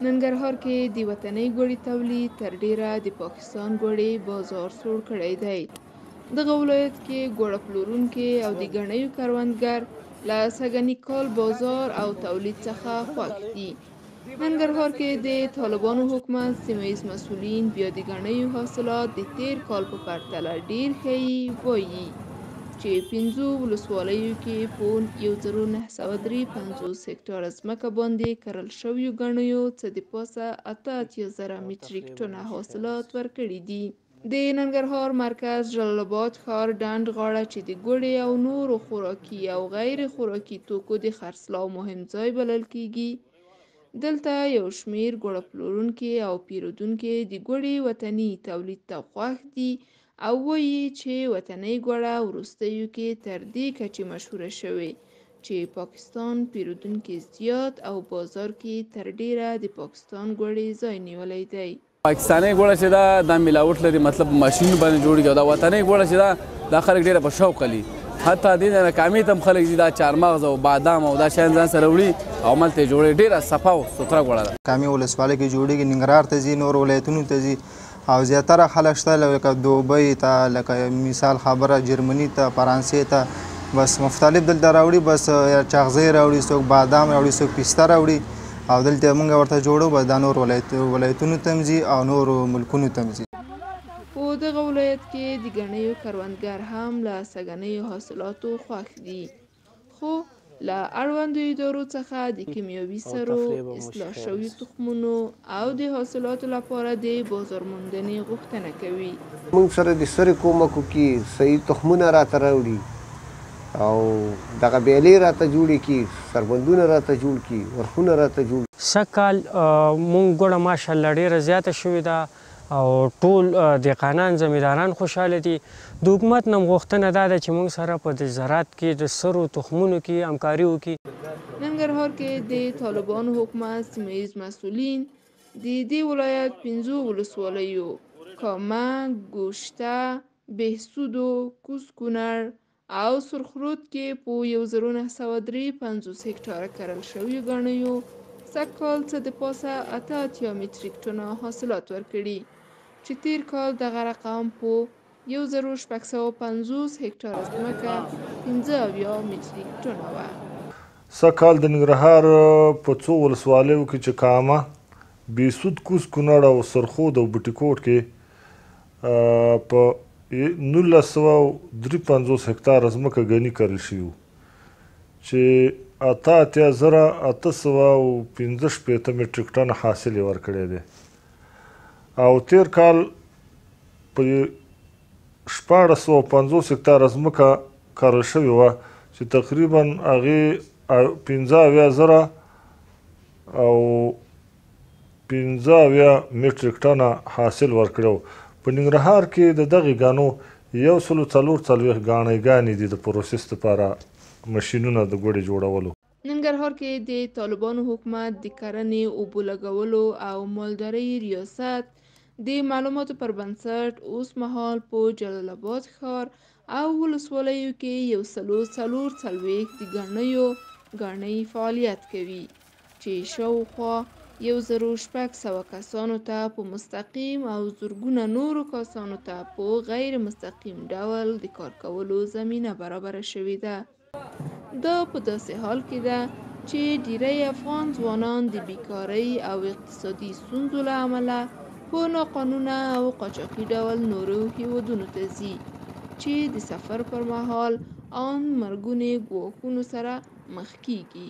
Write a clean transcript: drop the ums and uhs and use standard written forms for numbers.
ننګرهار کې د وطني ګوړې تولید تر ډیره د پاکستان ګوړې بازار سوړ کړی دی. دغه ولایت کې ګوړه پلورونکي او د ګنیو کروندګر له سږني کال بازار او تولید څخه خوښ دي. ننګرهار کې د طالبانو حکومت سیمه ییز مسؤلین بیا د ګنیو حاصلات د تیر کال په پرتله ډیر ښیي. وایي چې 5 ولسوالیو کې په 1953 هکټاره ځمکه باندې کرل شویو ګنیو څه د پاسه 88,000 مټریک ټنه حاصلات ورکړي دي. د ننګرهار مرکز جلال آباد ښار ډنډ غاړه چې د ګوړې او نورو خوراکي او غیر خوراکي توکو د خرڅلاو مهم ځای بلل کیږي. دلته یو شمیر ګوړه پلورونکي او پیرودونکي د ګوړې وطني تولید ته خوښ دي او وایي چې وطني ګوړه وروستیو کې تر دې کچې مشهوره شوې چې پاکستان پیرودونکي زیات او بازار کې تر ډیره د پاکستان ګوړې ځای نیولی دی. پاکستاني ګوړه چې دا ملاوټ لري، مطلب ماشین باندې جوړیږي، او دا وطني ګوړه چې دا خلک ډیره په شوق لري. حتی دې نه کامې ته هم خلک دا چارمغز او بادام او دا شیان ځان سره وړي او هملته یې جوړوي. ډېره صفا او سوتره ګوړه ده. کامې ولسوالۍ کې جوړېږي، ننګرهار ته ځي، نور ولایتونو ته ځي او زیاتره خلک شته لکه دوبۍ ته، لکه مثال خبره جرمني ته، فرانسې ته، بس مختلف دلته راوړي، بس چاغزۍ راوړي، څوک بادام راوړي، څوک پسته راوړي او دلته موږ ورته جوړو. بس دا نور ولایتونو ته هم ځي او نورو ملکونو ته هم ځي. په دغه ولایت کې د ګنیو کروندګر هم له سږنیو حاصلاتو خوښ دي، خو له اړوندو ادارو څخه د کیمیاوي سرو، اصلاح شویو تخمونو او د حاصلاتو لپاره د بازار موندنې غوښتنه کوي. موږ سره د سرې کومکو کې صحیح تخمونه راته راوړي او دغه بیلې راته جوړې کړي، سربندونه راته جوړ کړي، ورخونه راته جوړ. سږکال موږ ګوړه ماشاءالله ډېره زیاته شوې ده او ټول دهقانان زمینداران خوشحاله دي. د حکومت نه غوښتنه دا ده چې موږ سره په د زراعت کې د سرو تخمونو کې همکاري وکړي. ننګرهار کې د طالبانو حکومت سیمه ییز مسؤلین د دې ولایت 5 ولسوالیو کامه، ګوشته، بهسودو، کوز کونړ او سرخرود کې په 1953 هکټاره کرل شویو ګنیو سږکال څه د پاسه 88 مټریک ټنه حاصلات ورکړي چې تیر کال دغه رقم په 1650 هکټاره ځمکه 15 مټریک ټنه وه. سږکال د ننګرهار په څو ولسوالیو کې چې کامه، بهسود، کوز کونړ او سرخود او بټي کوټ کې په 1953 هکټاره ځمکه ګني کرل شوي چې 88,815 مټریک ټن حاصل یې ورکړی دی او تیر کال په 1450 هکټاره ځمکه کرل شوې وه چې تقریبا هغې 15,000 او 15 مټریک ټنه حاصل ورکړی و. په ننګرهار کې د دغې ګانو 144 ګاڼې دي د پروسس لپاره ماشینونه د ګوړې جوړولو. ننګرهار کې د طالبانو حکومت د کرنې، اوبو لګولو او مالدارۍ ریاست د معلوماتو پر بنسټ اوس مهال په جلال آباد ښار او ولسوالیو کې 144 د ګنیو فعالیت کوي چې شاوخوا 1600 کسانو ته په مستقیم او زرګونه نورو کسانو ته په غیر مستقیم ډول د کار کولو زمینه برابره شوې ده. دا په داسې حال کې ده چې ډیری افغان ځوانان د بیکارۍ او اقتصادي ستونزو له امله په ناقانونه او قاچاقي ډول نورو هیوادونو ته ځي چې د سفر پر مهال ان مرګونې ګواښونو سره مخ کیږي.